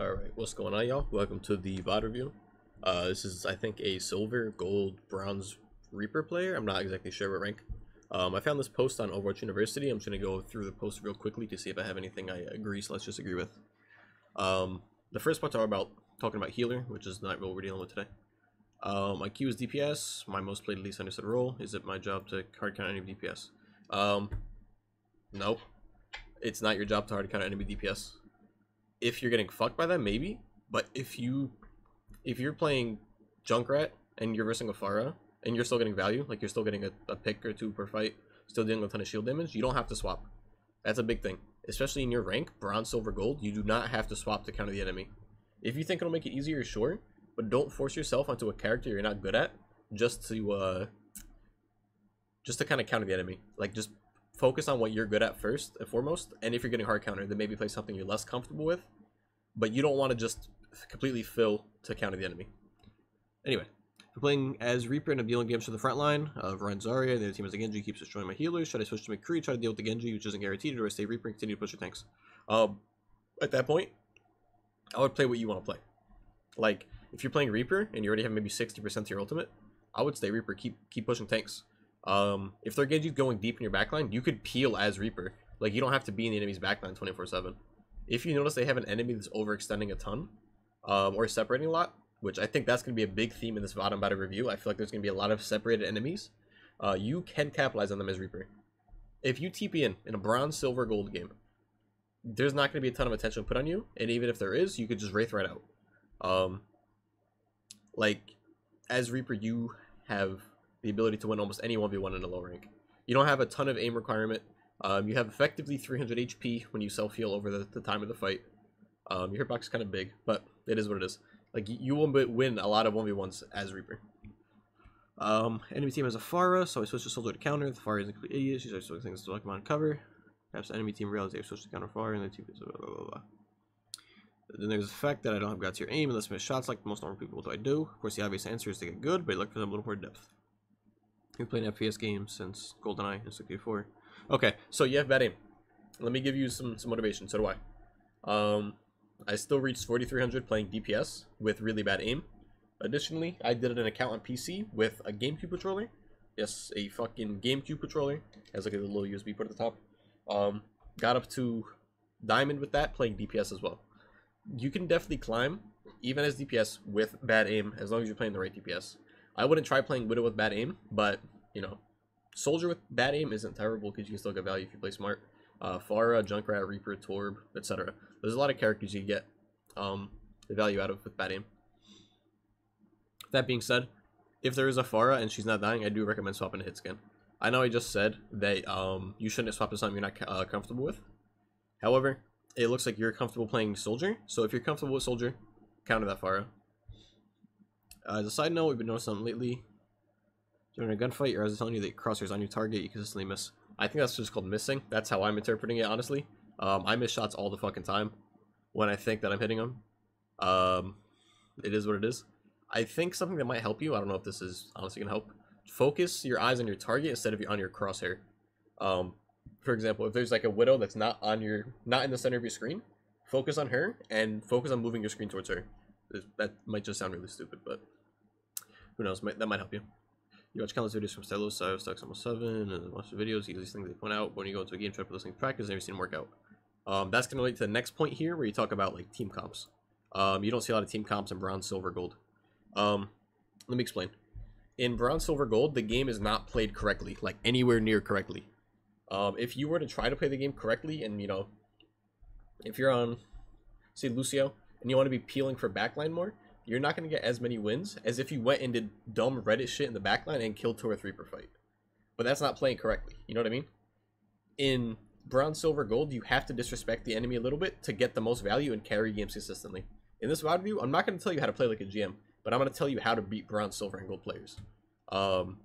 Alright, what's going on, y'all? Welcome to the VoD review. This is, I think, a silver, gold, bronze Reaper player. I'm not exactly sure what rank. I found this post on Overwatch University. I'm just going to go through the post real quickly to see if I have anything I agree / disagree with. The first parts are about talking about healer, which is not what we're dealing with today. My Q is DPS. My most played least understood role. Is it my job to hard count enemy DPS? No. It's not your job to hard count enemy DPS. If you're getting fucked by them, maybe. But if you're playing Junkrat and you're versing a Pharah and you're still getting value, like you're still getting a pick or two per fight, still dealing with a ton of shield damage, you don't have to swap. That's a big thing. Especially in your rank, bronze, silver, gold, you do not have to swap to counter the enemy. If you think it'll make it easier, sure, but don't force yourself onto a character you're not good at just to kind of counter the enemy. Like, just focus on what you're good at first and foremost, and if you're getting hard counter, then maybe play something you're less comfortable with, but you don't want to just completely fill to counter the enemy. Anyway, if you're playing as Reaper and I'm dealing games for the front line of Ryan Zarya, and the other team is a Genji, keeps destroying my healers. Should I switch to McCree, try to deal with the Genji, which isn't guaranteed, or stay Reaper and continue to push your tanks? At that point, I would play what you want to play. Like, if you're playing Reaper and you already have maybe 60% of your ultimate, I would stay Reaper, keep pushing tanks. If their Genji's going deep in your backline, you could peel as Reaper. Like, you don't have to be in the enemy's backline 24/7. If you notice they have an enemy that's overextending a ton, or separating a lot, which I think that's going to be a big theme in this VoD I'm about to review. I feel like there's going to be a lot of separated enemies. You can capitalize on them as Reaper. If you TP in a bronze, silver, gold game, there's not going to be a ton of attention put on you, and even if there is, you could just wraith right out. Like, as Reaper, you have the ability to win almost any 1v1 in a low rank. You don't have a ton of aim requirement. You have effectively 300 HP when you self-heal over the time of the fight. Your hitbox is kind of big, but it is what it is. Like, you will win a lot of 1v1s as Reaper. Enemy team has a Pharah, so I switch to soldier to counter. The Pharah is a complete idiot. She starts doing things to come on cover. Perhaps the enemy team realizes they switched to counter Pharah, and the team is blah, blah, blah, blah. Then there's the fact that I don't have God tier aim unless I miss shots like most normal people. What do I do? Of course, the obvious answer is to get good, but I look for them a little more depth. You've been playing FPS games since GoldenEye and 64. Okay, so you have bad aim. Let me give you some motivation. So do I. I still reached 4,300 playing DPS with really bad aim. Additionally, I did an account on PC with a GameCube controller. Yes, a fucking GameCube controller. Has like a little USB port at the top. Got up to Diamond with that, playing DPS as well. You can definitely climb, even as DPS, with bad aim, as long as you're playing the right DPS. I wouldn't try playing Widow with bad aim, but, you know, Soldier with bad aim isn't terrible because you can still get value if you play smart. Pharah, Junkrat, Reaper, Torb, etc. There's a lot of characters you get the value out of with bad aim. That being said, if there is a Pharah and she's not dying, I do recommend swapping to hit scan. I know I just said that you shouldn't swap to something you're not comfortable with. However, it looks like you're comfortable playing Soldier, so if you're comfortable with Soldier, counter that Pharah. As a side note, we've been noticing something lately. During a gunfight, your eyes are telling you that your crosshairs on your target, you consistently miss. I think that's just called missing. That's how I'm interpreting it, honestly. I miss shots all the fucking time when I think that I'm hitting them. It is what it is. I think something that might help you, I don't know if this is honestly gonna help, focus your eyes on your target instead of on your crosshair. For example, if there's like a Widow that's not in the center of your screen, focus on her and focus on moving your screen towards her. That might just sound really stupid, but who knows, that might help you. You watch countless videos from Stylos, so Stocks almost 7, and watch the videos, easiest things they point out. When you go into a game, try to put listening to practice, never seen them work out. That's going to relate to the next point here, where you talk about, like, team comps. You don't see a lot of team comps in bronze, silver, gold. Let me explain. In bronze, silver, gold, the game is not played correctly, like, anywhere near correctly. If you were to try to play the game correctly, and, you know, if you're on, say, Lucio, and you want to be peeling for backline more, you're not going to get as many wins as if you went and did dumb Reddit shit in the backline and killed 2 or 3 per fight. But that's not playing correctly. You know what I mean? In bronze, silver, gold, you have to disrespect the enemy a little bit to get the most value and carry games consistently. In this VoD review, I'm not going to tell you how to play like a GM, but I'm going to tell you how to beat bronze, silver, and gold players. You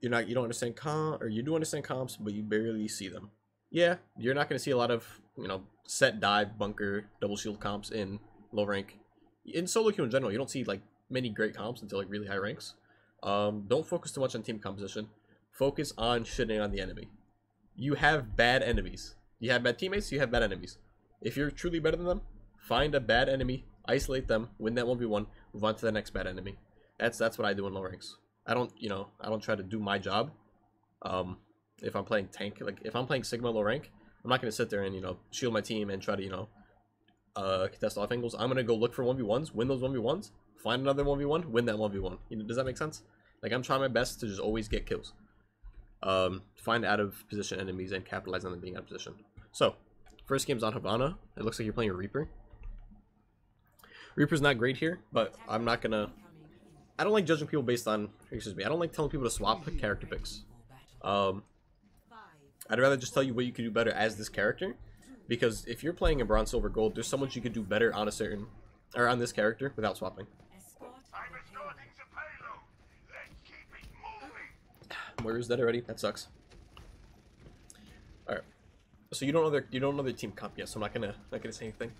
don't understand or you do understand comps, but you barely see them. Yeah, you're not going to see a lot of, you know, set, dive, bunker, double shield comps in low rank. In solo queue in general, you don't see, like, many great comps until, like, really high ranks. Don't focus too much on team composition. Focus on shitting on the enemy. You have bad enemies. You have bad teammates, you have bad enemies. If you're truly better than them, find a bad enemy, isolate them, win that 1v1, move on to the next bad enemy. That's what I do in low ranks. I don't, you know, I don't try to do my job. If I'm playing tank, like if I'm playing Sigma low rank, I'm not gonna sit there and, you know, shield my team and try to, you know, contest off angles. I'm gonna go look for 1v1s, win those 1v1s, find another 1v1, win that 1v1. You know, does that make sense? Like, I'm trying my best to just always get kills. Find out of position enemies and capitalize on them being out of position. So, first game's on Havana. It looks like you're playing a Reaper. Reaper's not great here, but I'm not gonna... I don't like judging people based on... Excuse me, I don't like telling people to swap character picks. I'd rather just tell you what you could do better as this character. Because if you're playing in Bronze, Silver, Gold, there's so much you could do better on a certain... or on this character without swapping. Warrior's dead already. That sucks. All right. So you don't know their team comp yet, so I'm not gonna say anything.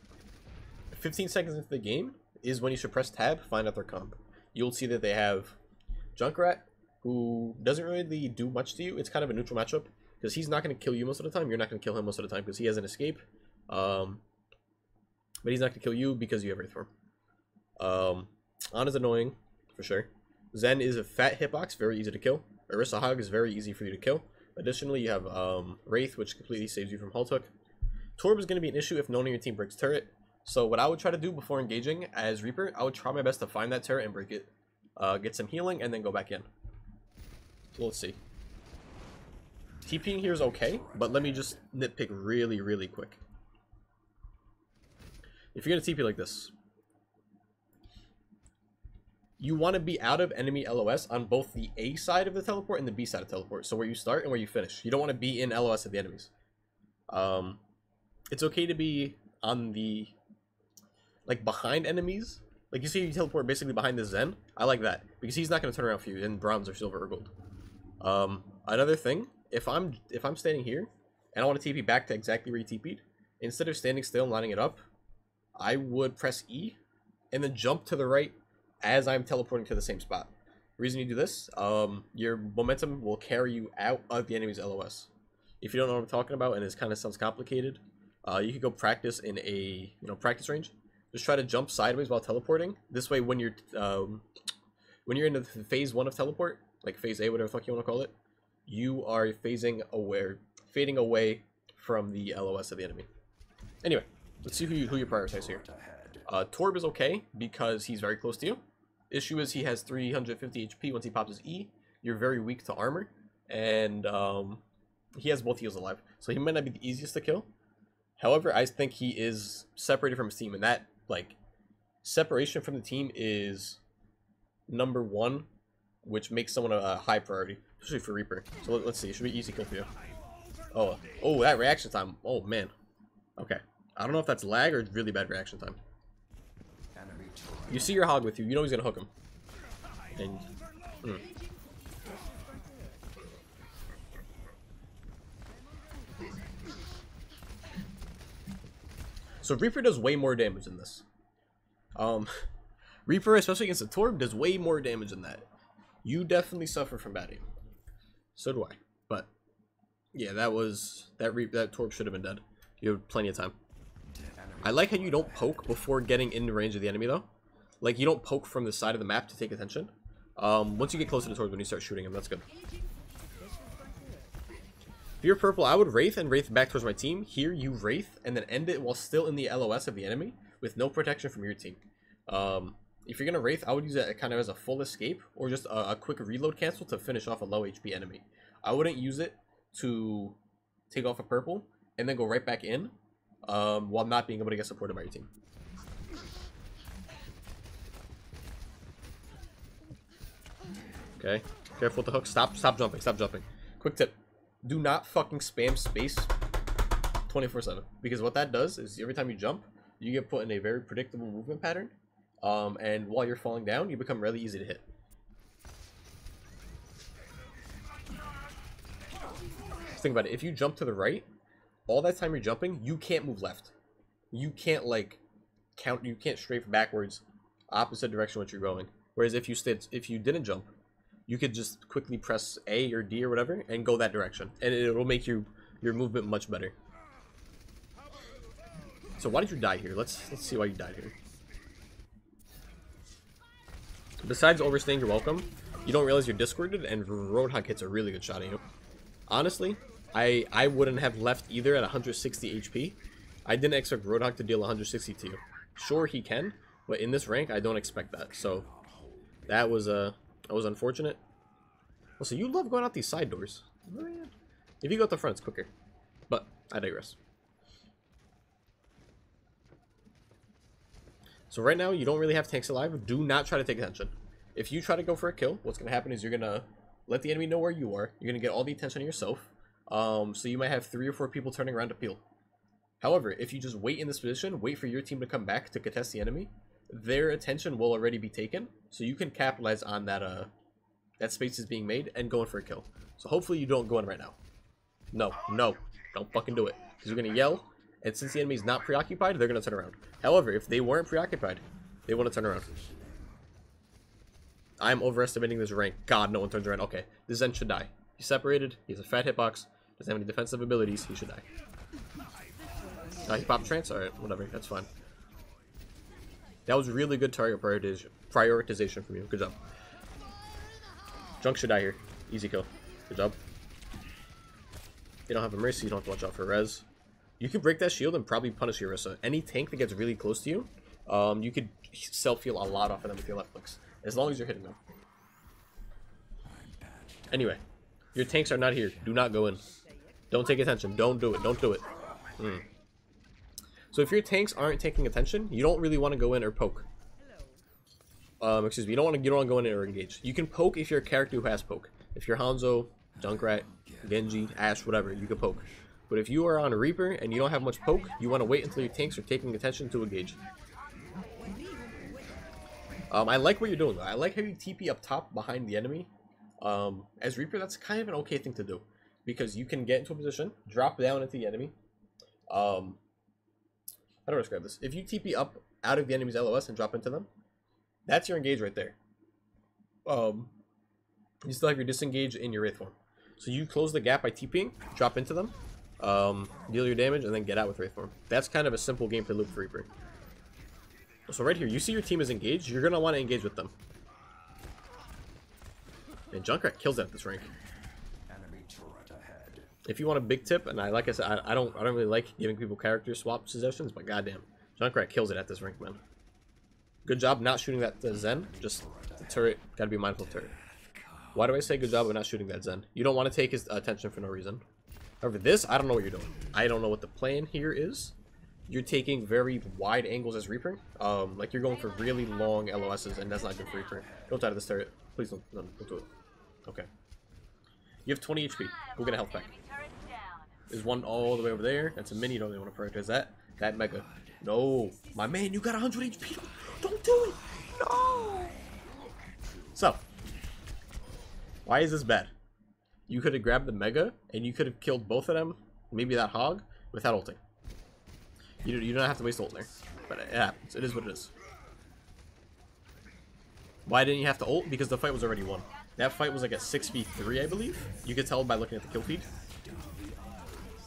15 seconds into the game is when you should press tab, find out their comp. You'll see that they have Junkrat, who doesn't really do much to you. It's kind of a neutral matchup because he's not gonna kill you most of the time. You're not gonna kill him most of the time because he has an escape. But he's not gonna kill you because you have Wraith form. Ana's annoying for sure. Zen is a fat hitbox, very easy to kill. Orisa Hog is very easy for you to kill. Additionally, you have Wraith, which completely saves you from Halt Hook. Torb is going to be an issue if no one on your team breaks turret. So what I would try to do before engaging as Reaper, I would try my best to find that turret and break it. Get some healing, and then go back in. So let's see. TPing here is okay, but let me just nitpick really, really quick. If you're going to TP like this, you want to be out of enemy LOS on both the A side of the teleport and the B side of the teleport. So where you start and where you finish. You don't want to be in LOS of the enemies. It's okay to be on the, like, behind enemies. Like, you see you teleport basically behind the Zen. I like that because he's not going to turn around for you in Bronze or Silver or Gold. Another thing, if I'm standing here and I want to TP back to exactly where you TP'd, instead of standing still and lining it up, I would press E and then jump to the right as I'm teleporting to the same spot. The reason you do this, your momentum will carry you out of the enemy's LOS. If you don't know what I'm talking about and it kind of sounds complicated, you could go practice in a practice range. Just try to jump sideways while teleporting. This way, when you're in the phase 1 of teleport, like phase A, whatever the fuck you want to call it, you are fading away from the LOS of the enemy. Anyway, let's see who you prioritize here. Torb is okay because he's very close to you. Issue is he has 350 HP once he pops his E. You're very weak to armor, and he has both heals alive, so he might not be the easiest to kill. However, I think he is separated from his team, and that, like, separation from the team is number 1, which makes someone a high priority, especially for Reaper. So let's see, it should be easy kill for you. Oh, that reaction time. Oh man. Okay, I don't know if that's lag or really bad reaction time. You see your Hog with you, you know he's gonna hook him. And so Reaper does way more damage than this. Reaper, especially against a Torb, does way more damage than that. You definitely suffer from bad aim. So do I. But yeah, that Torb should have been dead. You have plenty of time. I like how you don't poke before getting in the range of the enemy though. Like, you don't poke from the side of the map to take attention. Once you get closer to Torb, when you start shooting him, that's good. If you're purple, I would Wraith and Wraith back towards my team. Here, you Wraith and then end it while still in the LOS of the enemy with no protection from your team. If you're going to Wraith, I would use it kind of as a full escape or just a quick reload cancel to finish off a low HP enemy. I wouldn't use it to take off a purple and then go right back in while not being able to get supported by your team. Okay, careful with the hook. Stop jumping. Stop jumping. Quick tip. Do not fucking spam space 24/7. Because what that does is every time you jump, you get put in a very predictable movement pattern. And while you're falling down, you become really easy to hit. Think about it. If you jump to the right, all that time you're jumping, you can't move left. You can't, like, you can't strafe backwards, opposite direction what you're going. Whereas if you didn't jump, you could just quickly press A or D or whatever and go that direction, and it will make your movement much better. So why did you die here? Let's see why you died here. Besides overstaying your welcome, you don't realize you're discorded, and Roadhog hits a really good shot at you. Honestly, I wouldn't have left either at 160 HP. I didn't expect Roadhog to deal 160 to you. Sure, he can, but in this rank, I don't expect that. So that was unfortunate. Also, you love going out these side doors. Oh, yeah. If you go out the front, it's quicker. But I digress. So right now, you don't really have tanks alive. Do not try to take attention. If you try to go for a kill, what's going to happen is you're going to let the enemy know where you are. You're going to get all the attention on yourself. So you might have 3 or 4 people turning around to peel. However, if you just wait in this position, wait for your team to come back to contest the enemy, their attention will already be taken. So you can capitalize on that that space is being made and go in for a kill. So hopefully you don't go in right now. No, don't fucking do it. Because you're going to yell, and since the enemy's not preoccupied, they're going to turn around. However, if they weren't preoccupied, they want to turn around. I'm overestimating this rank. God, no one turns around. Okay, this Zen should die. He's separated. He has a fat hitbox. Doesn't have any defensive abilities. He should die. He popped trance? Alright, whatever. That's fine. That was really good target prioritization from you. Good job. Junk should die here. Easy kill. Good job. They don't have a Mercy. You don't have to watch out for res. You could break that shield and probably punish Urissa. Any tank that gets really close to you, you could self-heal a lot off of them with your left clicks. As long as you're hitting them. Anyway, your tanks are not here. Do not go in. Don't take attention. Don't do it. Don't do it. So if your tanks aren't taking attention, you don't really want to go in or poke. Excuse me. You don't want to go in or engage. You can poke if you're a character who has poke. If you're Hanzo, Junkrat, Genji, Ashe, whatever, you can poke. But if you are on a Reaper and you don't have much poke, you want to wait until your tanks are taking attention to engage. I like what you're doing though. I like how you TP up top behind the enemy. As Reaper, that's kind of an okay thing to do. Because you can get into a position, drop down into the enemy. How do I describe this? If you TP up out of the enemy's LOS and drop into them, that's your engage right there. You still have your disengage in your Wraith form. So you close the gap by TPing, drop into them, deal your damage, and then get out with Wraith form. That's kind of a simple gameplay loop for Reaper. So right here, you see your team is engaged, you're going to want to engage with them. And Junkrat kills that at this rank. If you want a big tip, and like I said, I don't really like giving people character swap suggestions, but goddamn, Junkrat kills it at this rank, man. Good job not shooting that Zen. Just the turret. Gotta be mindful of turret. Why do I say good job of not shooting that Zen? You don't want to take his attention for no reason. However, this, I don't know what you're doing. I don't know what the plan here is. You're taking very wide angles as Reaper. Like you're going for really long LOSs, and that's not good for Reaper. Don't die to this turret. Please don't do it. Okay. You have 20 HP. Go get a health pack. There's one all the way over there. That's a mini. You don't really want to prioritize that. That mega. No. My man, you got 100 HP. Don't do it. No. So. Why is this bad? You could have grabbed the mega, and you could have killed both of them, maybe that hog, without ulting. You don't have to waste ult there. But it happens. It is what it is. Why didn't you have to ult? Because the fight was already won. That fight was like a 6v3, I believe. You could tell by looking at the kill feed.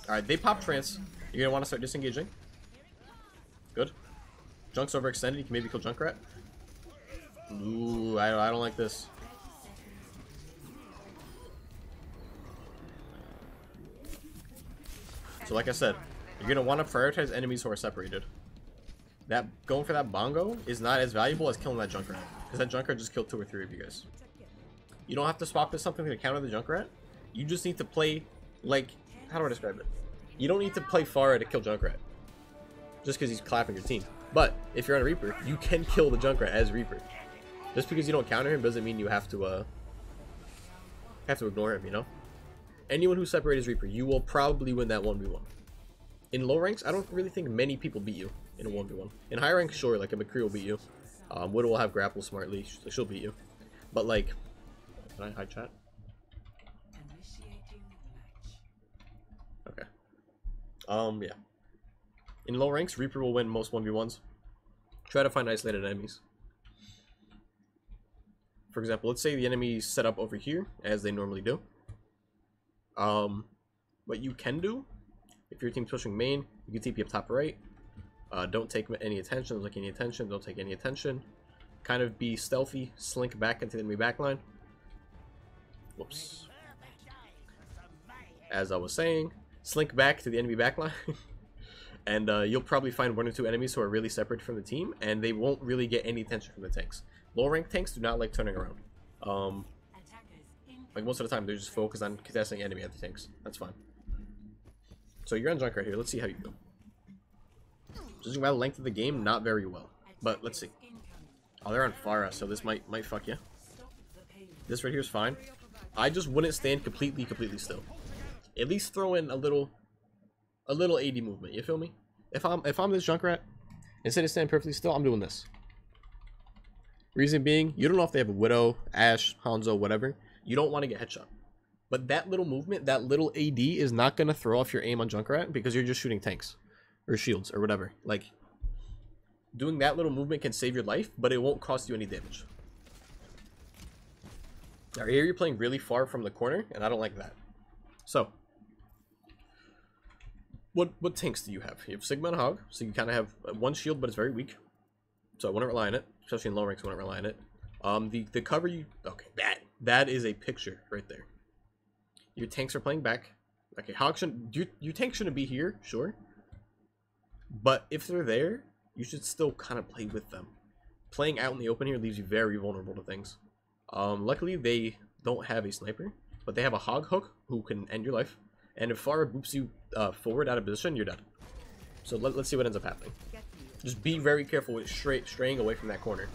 Alright, they pop trance. You're going to want to start disengaging. Good. Junk's overextended. You can maybe kill Junkrat. Ooh, I don't like this. So like I said, you're going to want to prioritize enemies who are separated. That going for that bongo is not as valuable as killing that Junkrat. Because that Junkrat just killed 2 or 3 of you guys. You don't have to swap to something to counter the Junkrat. You just need to play, like, how do I describe it? You don't need to play Pharah to kill Junkrat. Just because he's clapping your team. But, if you're on a Reaper, you can kill the Junkrat as Reaper. Just because you don't counter him doesn't mean you have to ignore him, you know? Anyone who's separated as Reaper, you will probably win that 1v1. In low ranks, I don't really think many people beat you in a 1v1. In high ranks, sure, like a McCree will beat you. Widow will have grapple smartly, she'll beat you. But like, can I hide chat? Okay. Yeah. In low ranks, Reaper will win most 1v1s. Try to find isolated enemies. For example, let's say the enemy's set up over here, as they normally do. What you can do, if your team's pushing main, you can TP up top right. Don't take any attention. Don't take any attention. Don't take any attention. Kind of be stealthy. Slink back into the enemy backline. Whoops. As I was saying, slink back to the enemy backline. And you'll probably find 1 or 2 enemies who are really separate from the team, and they won't really get any attention from the tanks. Low rank tanks do not like turning around. Like most of the time, they're just focused on contesting enemy at the tanks. That's fine. So you're on Junkrat here. Let's see how you go. Judging by the length of the game, not very well. But let's see. Oh, they're on Pharah, so this might fuck you. This right here is fine. I just wouldn't stand completely still. At least throw in a little AD movement. You feel me? If I'm this Junkrat, instead of standing perfectly still, I'm doing this. Reason being, you don't know if they have a Widow, Ashe, Hanzo, whatever. You don't want to get headshot. But that little movement, that little AD is not going to throw off your aim on Junkrat because you're just shooting tanks or shields or whatever. Like, doing that little movement can save your life, but it won't cost you any damage. Now here you're playing really far from the corner, and I don't like that. So, what tanks do you have? You have Sigma and Hog, so you kind of have 1 shield, but it's very weak. So I wouldn't rely on it, especially in low ranks. I wouldn't rely on it. The cover you okay that is a picture right there. Your tanks are playing back. Okay, Hog shouldn't. Your tank shouldn't be here, sure. But if they're there, you should still kind of play with them. Playing out in the open here leaves you very vulnerable to things. Luckily they don't have a sniper, but they have a Hog hook who can end your life. And if Pharah boops you forward out of position, you're dead. So let's see what ends up happening. Just be very careful with straying away from that corner.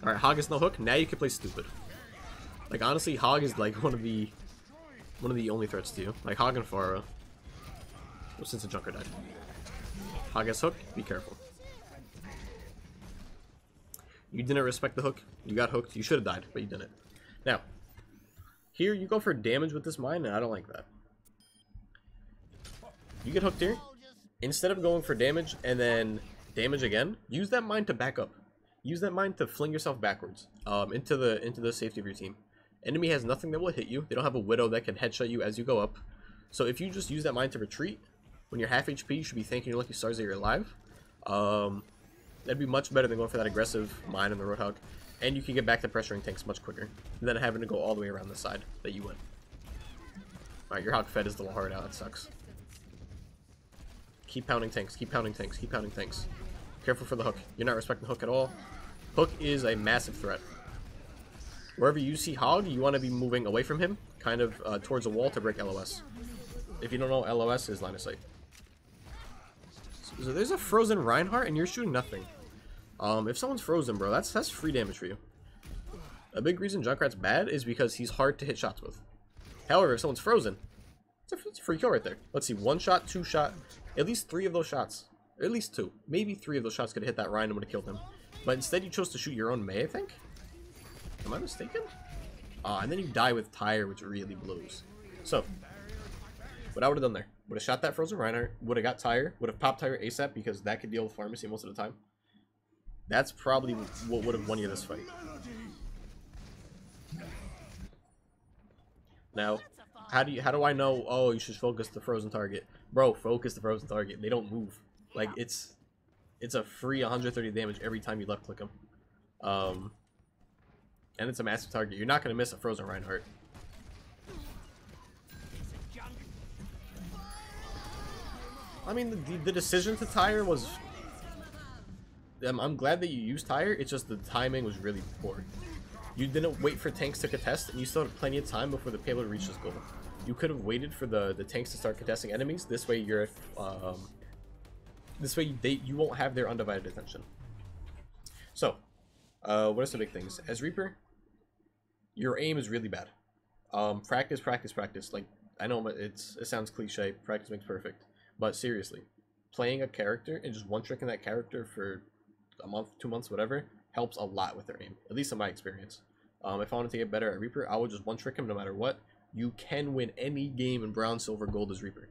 Alright, Hog is no hook. Now you can play stupid. Like, honestly, Hog is like one of the only threats to you. Like Hog and Pharah. Well, since the Junkrat died. Hog has hook, be careful. You didn't respect the hook. You got hooked. You should have died, but you didn't. Now, here you go for damage with this mine, and I don't like that. You get hooked here. Instead of going for damage and then damage again, use that mine to back up. Use that mine to fling yourself backwards into the safety of your team. Enemy has nothing that will hit you. They don't have a Widow that can headshot you as you go up. So if you just use that mine to retreat, when you're half HP, you should be thanking your lucky stars that you're alive. That'd be much better than going for that aggressive mine on the Roadhog. And you can get back to pressuring tanks much quicker than having to go all the way around the side that you went. Alright, your Hog fed is a little hard out. That sucks. Keep pounding tanks, keep pounding tanks, keep pounding tanks. Careful for the hook. You're not respecting the hook at all. Hook is a massive threat. Wherever you see Hog, you want to be moving away from him, kind of towards a wall to break LOS. If you don't know, LOS is line of sight. So there's a frozen Reinhardt, and you're shooting nothing. If someone's frozen, bro, that's free damage for you. A big reason Junkrat's bad is because he's hard to hit shots with. However, if someone's frozen, it's a free kill right there. Let's see, 1 shot, 2 shot, at least 3 of those shots. Or at least 2. Maybe 3 of those shots could have hit that Ryan and would have killed him. But instead you chose to shoot your own Mei, I think? Am I mistaken? And then you die with Tire, which really blows. So, what I would have done there, would have shot that frozen Reinhardt, would have got Tire, would have popped Tire ASAP because that could deal with pharmacy most of the time. That's probably what would have won you this fight. Now, how do I know, oh, you should focus the frozen target? Bro, focus the frozen target. They don't move. Like, it's a free 130 damage every time you left click them. And it's a massive target. You're not going to miss a frozen Reinhardt. I mean, the decision to Tire was... I'm glad that you used Tire, it's just the timing was really poor. You didn't wait for tanks to contest, and you still had plenty of time before the payload reached this goal. You could have waited for the tanks to start contesting enemies. This way you're... this way you won't have their undivided attention. So, what are some big things? As Reaper, your aim is really bad. Practice, practice, practice. Like, I know it sounds cliche, practice makes perfect. But seriously, playing a character and just one-tricking that character for a month, 2 months, whatever, helps a lot with their aim. At least in my experience. If I wanted to get better at Reaper, I would just one-trick him no matter what. You can win any game in Brown, Silver, Gold as Reaper.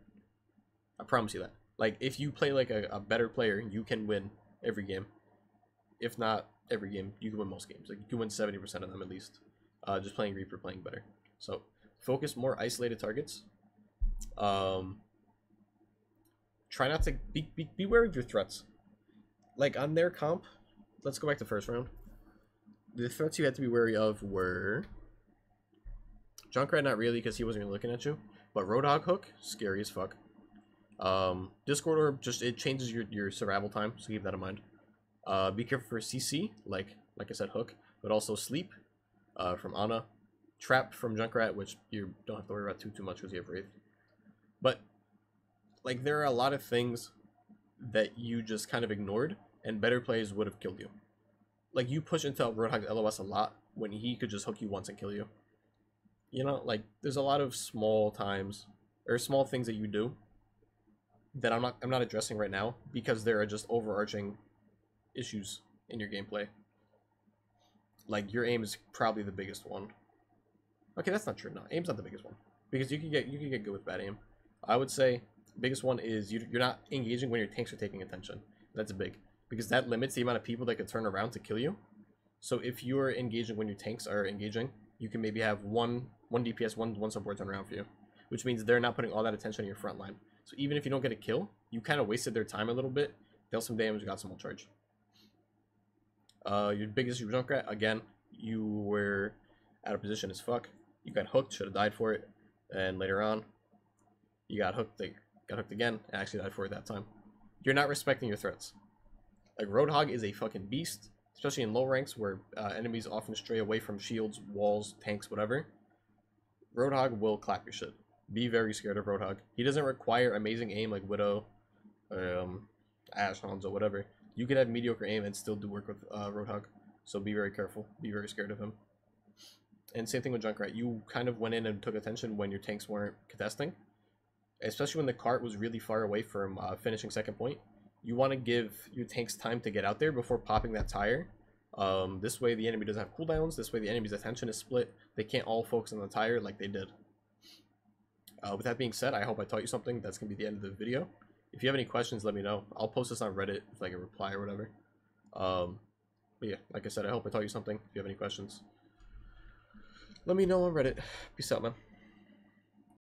I promise you that. Like, if you play like a better player, you can win every game. If not every game, you can win most games. Like, you can win 70% of them at least. Just playing Reaper, playing better. So, focus more isolated targets. try not to be wary of your threats. Like on their comp, let's go back to first round. The threats you had to be wary of were Junkrat, not really, because he wasn't even looking at you. But Roadhog hook, scary as fuck. Discord orb, just it changes your survival time, so keep that in mind. Be careful for CC, like I said, hook, but also sleep from Ana, trap from Junkrat, which you don't have to worry about too much because you have Wraith. But like there are a lot of things that you just kind of ignored, and better plays would have killed you. Like you push into Roadhog's LOS a lot when he could just hook you once and kill you. You know, like there's a lot of small times or small things that you do that I'm not addressing right now because there are just overarching issues in your gameplay. Like your aim is probably the biggest one. Okay, that's not true. No, aim's not the biggest one because you can get good with bad aim. I would say the biggest one is you're not engaging when your tanks are taking attention. That's big because that limits the amount of people that can turn around to kill you. So if you're engaging when your tanks are engaging, you can maybe have one DPS, one support turn around for you, which means they're not putting all that attention on your front line. So even if you don't get a kill, you kind of wasted their time a little bit, dealt some damage, got some more charge. Your biggest issue with Junkrat, again, you were out of position as fuck. You got hooked, should have died for it, and later on, you got hooked again, and actually died for it that time. You're not respecting your threats. Like Roadhog is a fucking beast, especially in low ranks where enemies often stray away from shields, walls, tanks, whatever. Roadhog will clap your shit. Be very scared of Roadhog. He doesn't require amazing aim like Widow, Ashe, Hanzo, whatever. You can have mediocre aim and still do work with Roadhog. So be very careful. Be very scared of him. And same thing with Junkrat. You kind of went in and took attention when your tanks weren't contesting. Especially when the cart was really far away from finishing second point. You want to give your tanks time to get out there before popping that tire. This way the enemy doesn't have cooldowns. This way the enemy's attention is split. They can't all focus on the tire like they did. With that being said, I hope I taught you something. That's going to be the end of the video. If you have any questions, let me know. I'll post this on Reddit with like a reply or whatever. But yeah, like I said, I hope I taught you something. If you have any questions, let me know on Reddit. Peace out, man.